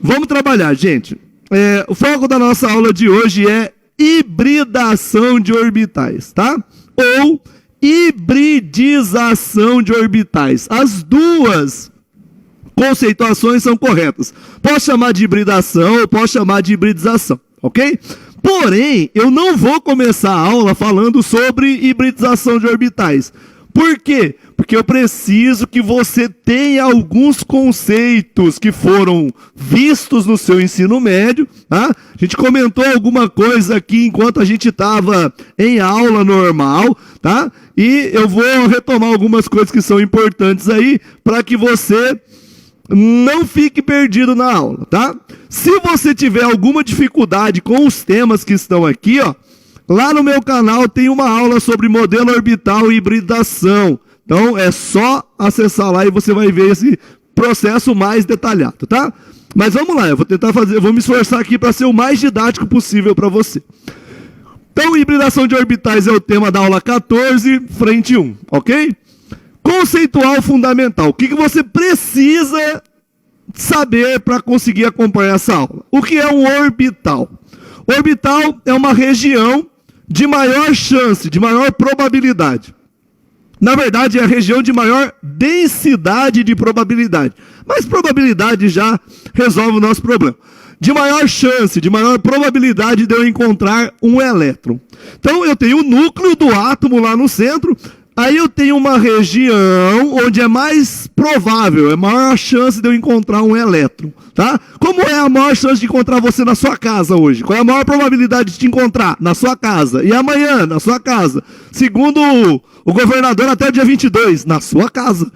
Vamos trabalhar, gente. O foco da nossa aula de hoje é hibridação de orbitais, tá? Ou hibridização de orbitais. As duas conceituações são corretas. Posso chamar de hibridação ou posso chamar de hibridização, ok? Porém, eu não vou começar a aula falando sobre hibridização de orbitais. Por quê? Porque eu preciso que você tenha alguns conceitos que foram vistos no seu ensino médio, tá? A gente comentou alguma coisa aqui enquanto a gente estava em aula normal, tá? E eu vou retomar algumas coisas que são importantes aí para que você não fique perdido na aula, tá? Se você tiver alguma dificuldade com os temas que estão aqui, ó, lá no meu canal tem uma aula sobre modelo orbital e hibridação. Então é só acessar lá e você vai ver esse processo mais detalhado, tá? Mas vamos lá, eu vou tentar fazer, vou me esforçar aqui para ser o mais didático possível para você. Então, hibridação de orbitais é o tema da aula 14, frente 1, ok? Conceitual fundamental. O que você precisa saber para conseguir acompanhar essa aula? O que é um orbital? Orbital é uma região de maior chance, de maior probabilidade. Na verdade, é a região de maior densidade de probabilidade. Mas probabilidade já resolve o nosso problema. De maior chance, de maior probabilidade de eu encontrar um elétron. Então, eu tenho o núcleo do átomo lá no centro. Aí eu tenho uma região onde é mais provável, é maior a chance de eu encontrar um elétron, tá? Como é a maior chance de encontrar você na sua casa hoje? Qual é a maior probabilidade de te encontrar na sua casa? E amanhã, na sua casa? Segundo o governador, até o dia 22, na sua casa.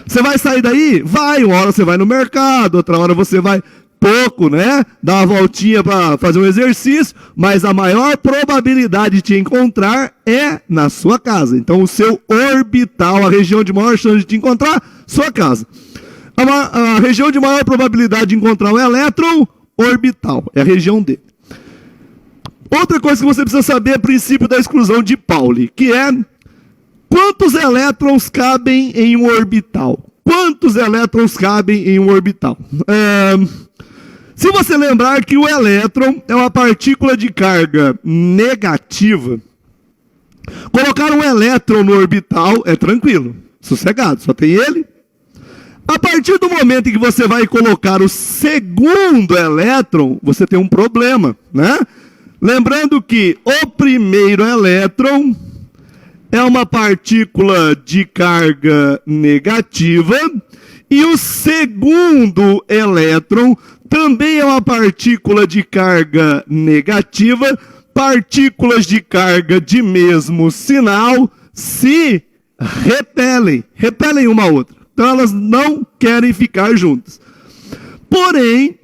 Você vai sair daí? Vai, uma hora você vai no mercado, outra hora você vai pouco, né? Dá uma voltinha para fazer um exercício, mas a maior probabilidade de te encontrar é na sua casa. Então, o seu orbital, a região de maior chance de te encontrar, sua casa. A região de maior probabilidade de encontrar um elétron, orbital, é a região dele. Outra coisa que você precisa saber é o princípio da exclusão de Pauli, que é quantos elétrons cabem em um orbital? Quantos elétrons cabem em um orbital? Se você lembrar que o elétron é uma partícula de carga negativa, colocar um elétron no orbital é tranquilo, sossegado, só tem ele. A partir do momento em que você vai colocar o segundo elétron, você tem um problema, né? Lembrando que o primeiro elétron é uma partícula de carga negativa e o segundo elétron também é uma partícula de carga negativa. Partículas de carga de mesmo sinal se repelem uma a outra. Então elas não querem ficar juntas. Porém,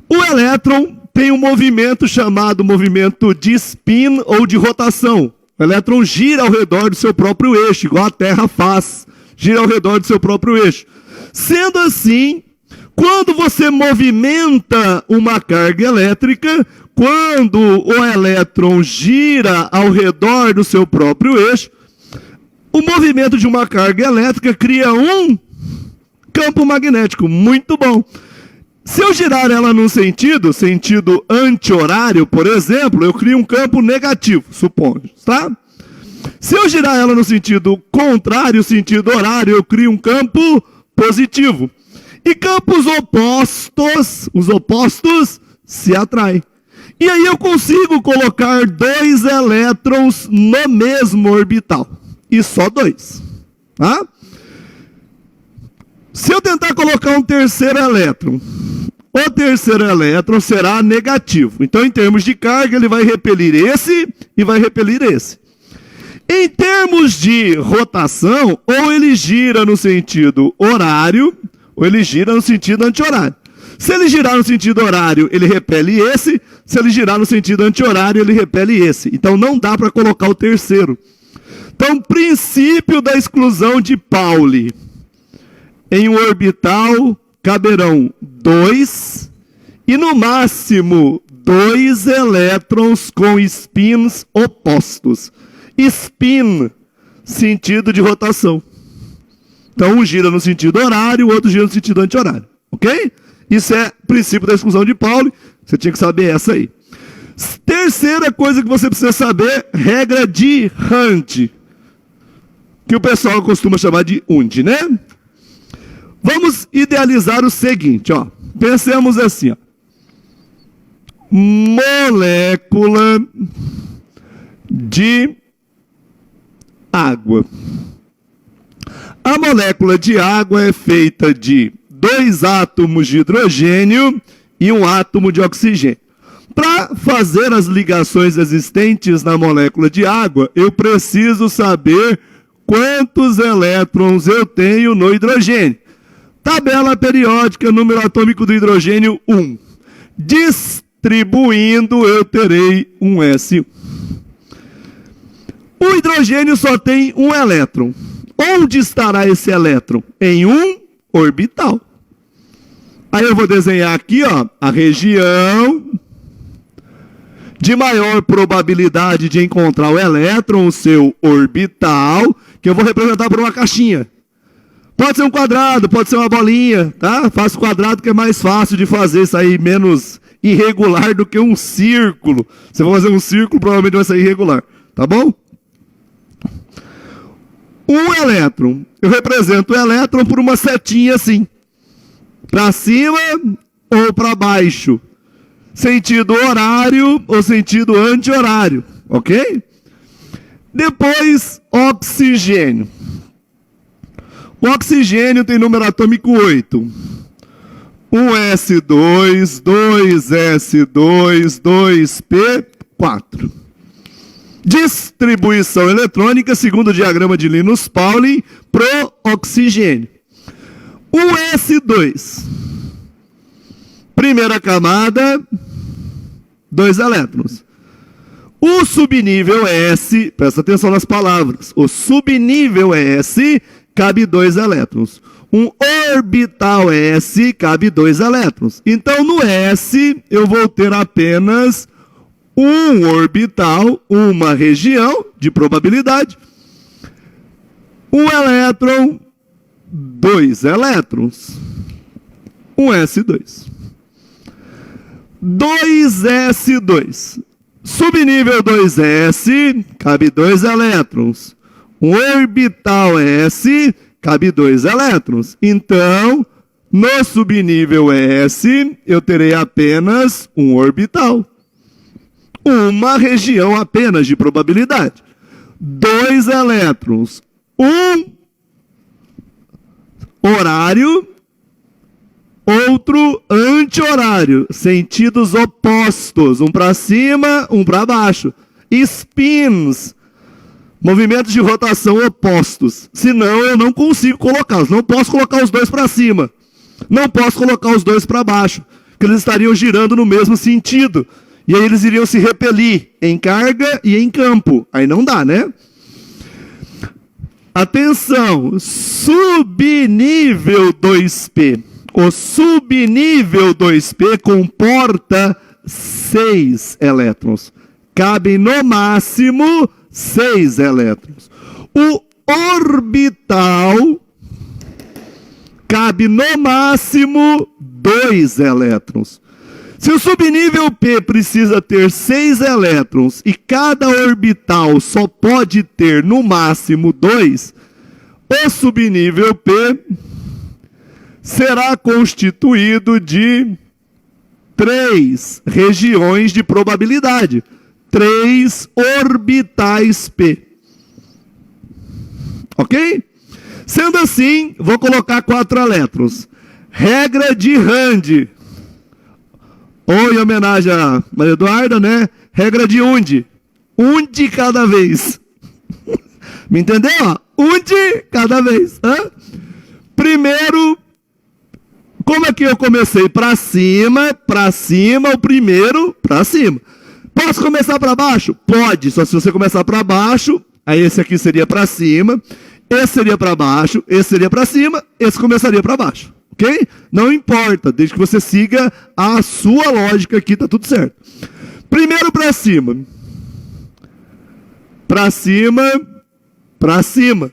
o elétron tem um movimento chamado movimento de spin ou de rotação. O elétron gira ao redor do seu próprio eixo, igual a Terra faz. Gira ao redor do seu próprio eixo. Sendo assim, quando você movimenta uma carga elétrica, quando o elétron gira ao redor do seu próprio eixo, o movimento de uma carga elétrica cria um campo magnético muito bom. Se eu girar ela num sentido anti-horário, por exemplo, eu crio um campo negativo, suponho, tá? Se eu girar ela no sentido contrário, sentido horário, eu crio um campo positivo. E campos opostos, os opostos, se atraem. E aí eu consigo colocar dois elétrons no mesmo orbital. E só dois. Tá? Se eu tentar colocar um terceiro elétron, o terceiro elétron será negativo. Então, em termos de carga, ele vai repelir esse e vai repelir esse. Em termos de rotação, ou ele gira no sentido horário, ou ele gira no sentido anti-horário. Se ele girar no sentido horário, ele repele esse. Se ele girar no sentido anti-horário, ele repele esse. Então, não dá para colocar o terceiro. Então, princípio da exclusão de Pauli. Em um orbital caberão 2 e no máximo 2 elétrons com spins opostos. Spin, sentido de rotação. Então um gira no sentido horário, o outro gira no sentido anti-horário. Ok? Isso é princípio da exclusão de Pauli. Você tinha que saber essa aí. Terceira coisa que você precisa saber, regra de Hunt, que o pessoal costuma chamar de UND, né? Vamos idealizar o seguinte, ó. Pensemos assim, ó. Molécula de água. A molécula de água é feita de 2 átomos de hidrogênio e 1 átomo de oxigênio. Para fazer as ligações existentes na molécula de água, eu preciso saber quantos elétrons eu tenho no hidrogênio. Tabela periódica, número atômico do hidrogênio 1. Distribuindo, eu terei um S1. O hidrogênio só tem um elétron. Onde estará esse elétron? Em um orbital. Aí eu vou desenhar aqui, ó, a região de maior probabilidade de encontrar o elétron, o seu orbital, que eu vou representar por uma caixinha. Pode ser um quadrado, pode ser uma bolinha, tá? Faço quadrado que é mais fácil de fazer, sair menos irregular do que um círculo. Se eu for fazer um círculo, provavelmente vai sair irregular, tá bom? Um elétron, eu represento o elétron por uma setinha assim, para cima ou para baixo. Sentido horário ou sentido anti-horário, ok? Depois, oxigênio. O oxigênio tem número atômico 8. 1s2, 2s2, 2p4. Distribuição eletrônica, segundo o diagrama de Linus-Pauling, pro oxigênio. 1s2. Primeira camada, 2 elétrons. O subnível S, presta atenção nas palavras, o subnível S cabe 2 elétrons. Um orbital S cabe 2 elétrons. Então no S eu vou ter apenas um orbital, uma região de probabilidade. Um elétron, 2 elétrons. Um S2. 2s2. Subnível 2s, cabe 2 elétrons. Um orbital S, cabe 2 elétrons. Então, no subnível S, eu terei apenas um orbital. Uma região apenas de probabilidade. 2 elétrons. Um horário, outro anti-horário, sentidos opostos, um para cima, um para baixo. Spins, movimentos de rotação opostos. Senão eu não consigo colocá-los. Não posso colocar os dois para cima. Não posso colocar os dois para baixo, porque eles estariam girando no mesmo sentido. E aí eles iriam se repelir em carga e em campo. Aí não dá, né? Atenção, subnível 2P. O subnível 2P comporta 6 elétrons. Cabem no máximo 6 elétrons. O orbital cabe no máximo 2 elétrons. Se o subnível P precisa ter 6 elétrons e cada orbital só pode ter no máximo 2, o subnível P será constituído de 3 regiões de probabilidade, 3 orbitais P. Ok? Sendo assim, vou colocar 4 elétrons. Regra de Rand. Ou em homenagem a Maria Eduarda, né? Regra de UND. UND cada vez. Me entendeu? UND cada vez. Hã? Primeiro, como é que eu comecei? Para cima, o primeiro, para cima. Posso começar para baixo? Pode, só se você começar para baixo, aí esse aqui seria para cima, esse seria para baixo, esse seria para cima, esse começaria para baixo. Ok? Não importa, desde que você siga a sua lógica aqui, tá tudo certo. Primeiro para cima. Para cima, para cima.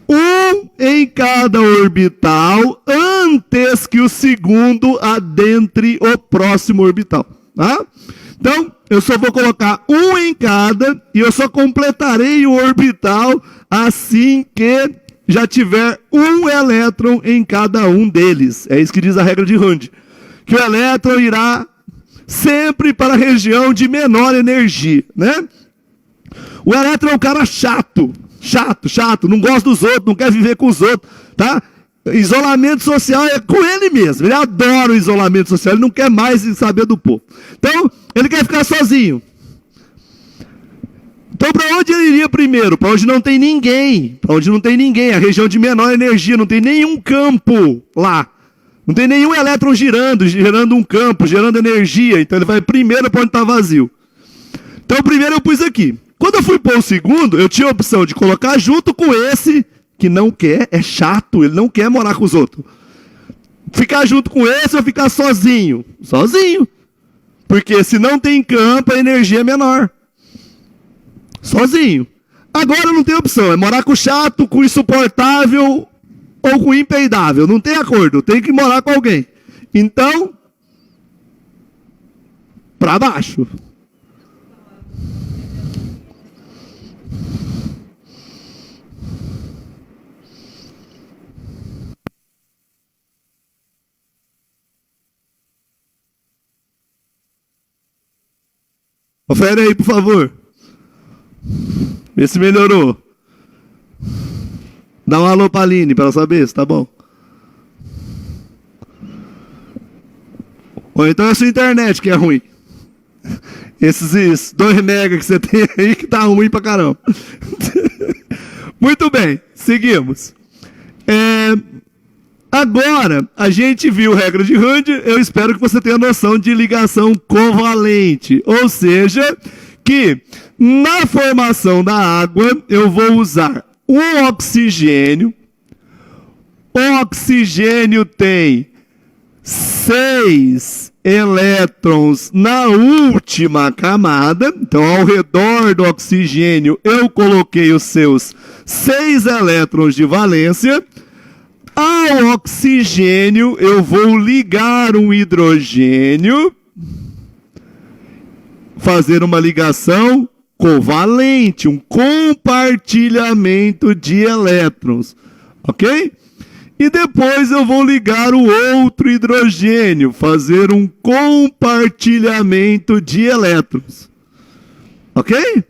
um em cada orbital antes que o segundo adentre o próximo orbital. Tá? Então, eu só vou colocar um em cada e eu só completarei o orbital assim que já tiver um elétron em cada um deles. É isso que diz a regra de Hund. Que o elétron irá sempre para a região de menor energia, né? O elétron é um cara chato, não gosta dos outros, não quer viver com os outros, tá? Isolamento social é com ele mesmo, ele adora o isolamento social, ele não quer mais saber do povo. Então, ele quer ficar sozinho. Então, para onde ele iria primeiro? Para onde não tem ninguém. Para onde não tem ninguém, a região de menor energia, não tem nenhum campo lá. Não tem nenhum elétron gerando um campo, gerando energia. Então, ele vai primeiro para onde está vazio. Então, primeiro eu pus aqui. Quando eu fui pôr o segundo, eu tinha a opção de colocar junto com esse, que não quer, é chato, ele não quer morar com os outros. Ficar junto com esse ou ficar sozinho? Sozinho. Porque se não tem campo, a energia é menor. Sozinho. Agora não tem opção, é morar com o chato, com o insuportável ou com o impeidável. Não tem acordo, tem que morar com alguém. Então, para baixo. Confere aí, por favor. Vê se melhorou. Dá um alô pra Aline, pra ela saber se tá bom. Ou então é a sua internet que é ruim. Esses 2 mega que você tem aí que tá ruim pra caramba. Muito bem, seguimos. Agora, a gente viu regra de Hund, eu espero que você tenha noção de ligação covalente. Ou seja, que na formação da água, eu vou usar um oxigênio. O oxigênio tem 6 elétrons na última camada. Então, ao redor do oxigênio, eu coloquei os seus 6 elétrons de valência. Ao oxigênio, eu vou ligar um hidrogênio, fazer uma ligação covalente, um compartilhamento de elétrons, ok? E depois eu vou ligar o outro hidrogênio, fazer um compartilhamento de elétrons, ok?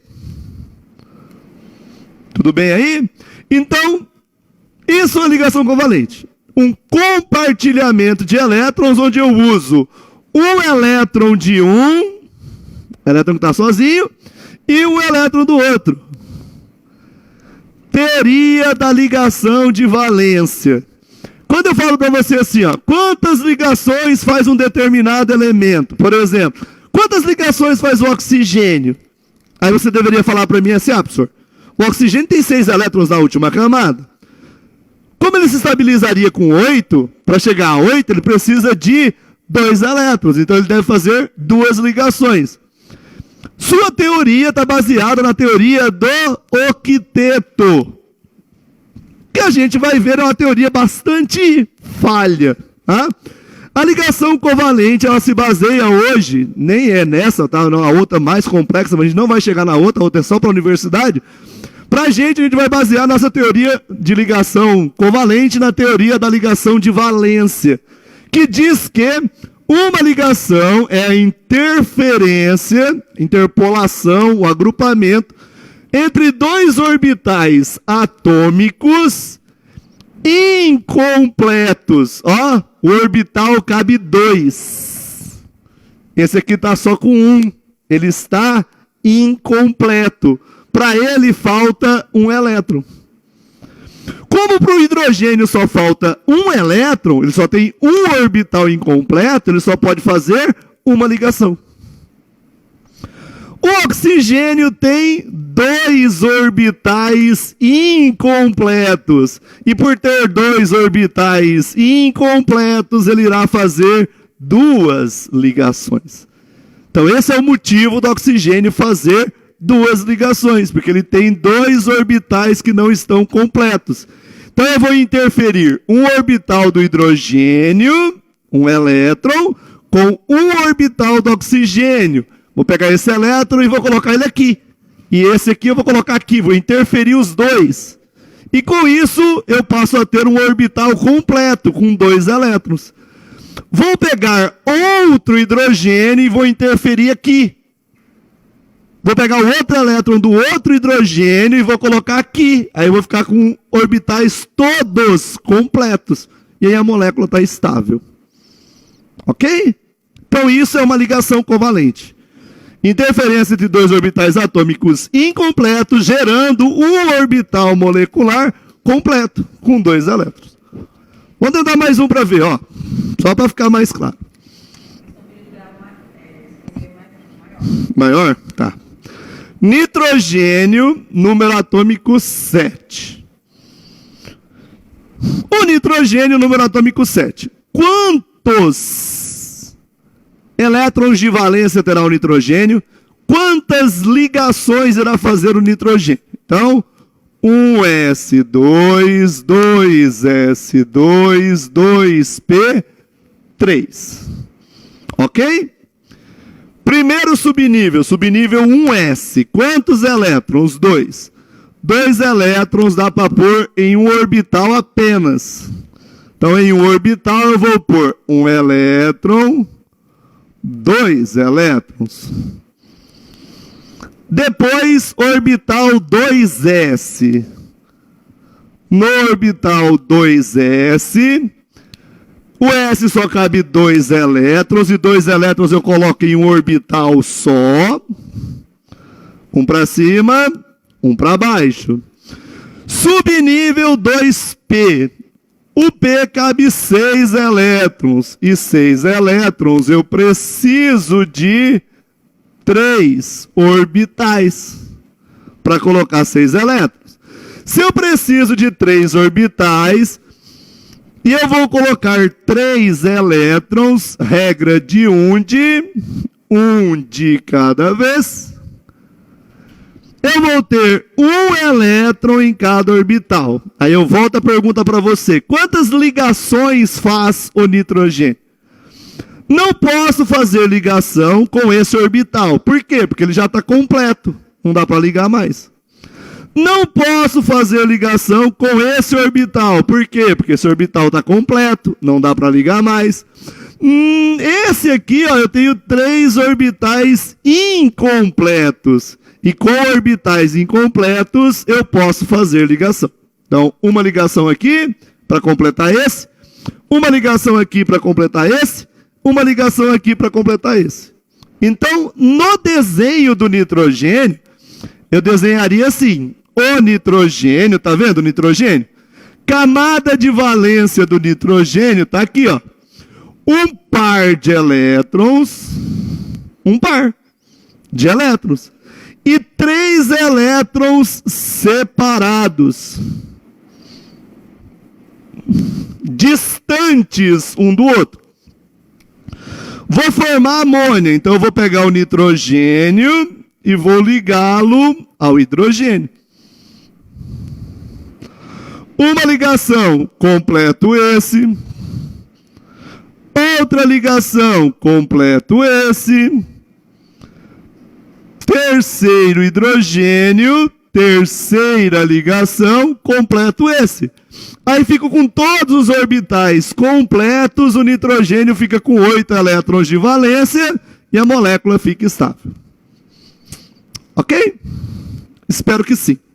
Tudo bem aí? Então, isso é uma ligação covalente. Um compartilhamento de elétrons, onde eu uso um elétron de um, elétron que está sozinho, e um elétron do outro. Teoria da ligação de valência. Quando eu falo para você assim, ó, quantas ligações faz um determinado elemento? Por exemplo, quantas ligações faz o oxigênio? Aí você deveria falar para mim assim, professor, o oxigênio tem 6 elétrons na última camada. Como ele se estabilizaria com 8, para chegar a 8, ele precisa de 2 elétrons. Então ele deve fazer 2 ligações. Sua teoria está baseada na teoria do octeto. Que a gente vai ver é uma teoria bastante falha. Tá? A ligação covalente, ela se baseia hoje, nem é nessa, tá? Não, a outra mais complexa, mas a gente não vai chegar na outra, a outra é só para a universidade. Para a gente vai basear nossa teoria de ligação covalente na teoria da ligação de valência, que diz que uma ligação é a interferência, interpolação, o agrupamento entre 2 orbitais atômicos incompletos. Ó, o orbital cabe 2. Esse aqui está só com 1. Ele está incompleto. Para ele falta um elétron. Como para o hidrogênio só falta um elétron, ele só tem um orbital incompleto, ele só pode fazer uma ligação. O oxigênio tem 2 orbitais incompletos. E por ter 2 orbitais incompletos, ele irá fazer 2 ligações. Então esse é o motivo do oxigênio fazer 2 ligações, porque ele tem 2 orbitais que não estão completos. Então eu vou interferir um orbital do hidrogênio, um elétron, com um orbital do oxigênio. Vou pegar esse elétron e vou colocar ele aqui. E esse aqui eu vou colocar aqui, vou interferir os dois. E com isso eu passo a ter um orbital completo, com 2 elétrons. Vou pegar outro hidrogênio e vou interferir aqui. Vou pegar o outro elétron do outro hidrogênio e vou colocar aqui. Aí eu vou ficar com orbitais todos completos. E aí a molécula está estável. Ok? Então isso é uma ligação covalente. Interferência entre 2 orbitais atômicos incompletos, gerando um orbital molecular completo, com 2 elétrons. Vou tentar mais um para ver, ó. Só para ficar mais claro. Maior? Tá. Nitrogênio, número atômico 7. O nitrogênio, número atômico 7. Quantos elétrons de valência terá o nitrogênio? Quantas ligações irá fazer o nitrogênio? Então, 1s2, 2s2, 2p, 3. Ok? Primeiro subnível, subnível 1s. Quantos elétrons? 2. 2 elétrons dá para pôr em um orbital apenas. Então, em um orbital eu vou pôr um elétron, 2 elétrons. Depois, orbital 2s. No orbital 2s, o S só cabe 2 elétrons, e 2 elétrons eu coloco em um orbital só. Um para cima, um para baixo. Subnível 2p. O P cabe 6 elétrons. E 6 elétrons eu preciso de 3 orbitais para colocar 6 elétrons. Se eu preciso de 3 orbitais, e eu vou colocar 3 elétrons, regra de um de cada vez. Eu vou ter um elétron em cada orbital. Aí eu volto a pergunta para você. Quantas ligações faz o nitrogênio? Não posso fazer ligação com esse orbital. Por quê? Porque ele já está completo. Não dá para ligar mais. Não posso fazer ligação com esse orbital. Por quê? Porque esse orbital está completo. Não dá para ligar mais. Esse aqui, ó, eu tenho 3 orbitais incompletos. E com orbitais incompletos, eu posso fazer ligação. Então, uma ligação aqui para completar esse. Uma ligação aqui para completar esse. Uma ligação aqui para completar esse. Então, no desenho do nitrogênio, eu desenharia assim. O nitrogênio, tá vendo o nitrogênio? Camada de valência do nitrogênio tá aqui, ó. Um par de elétrons. Um par de elétrons. E 3 elétrons separados. Distantes um do outro. Vou formar amônia. Então eu vou pegar o nitrogênio e vou ligá-lo ao hidrogênio. Uma ligação, completo esse. Outra ligação, completo esse. Terceiro hidrogênio, terceira ligação, completo esse. Aí fico com todos os orbitais completos, o nitrogênio fica com 8 elétrons de valência e a molécula fica estável. Ok? Espero que sim.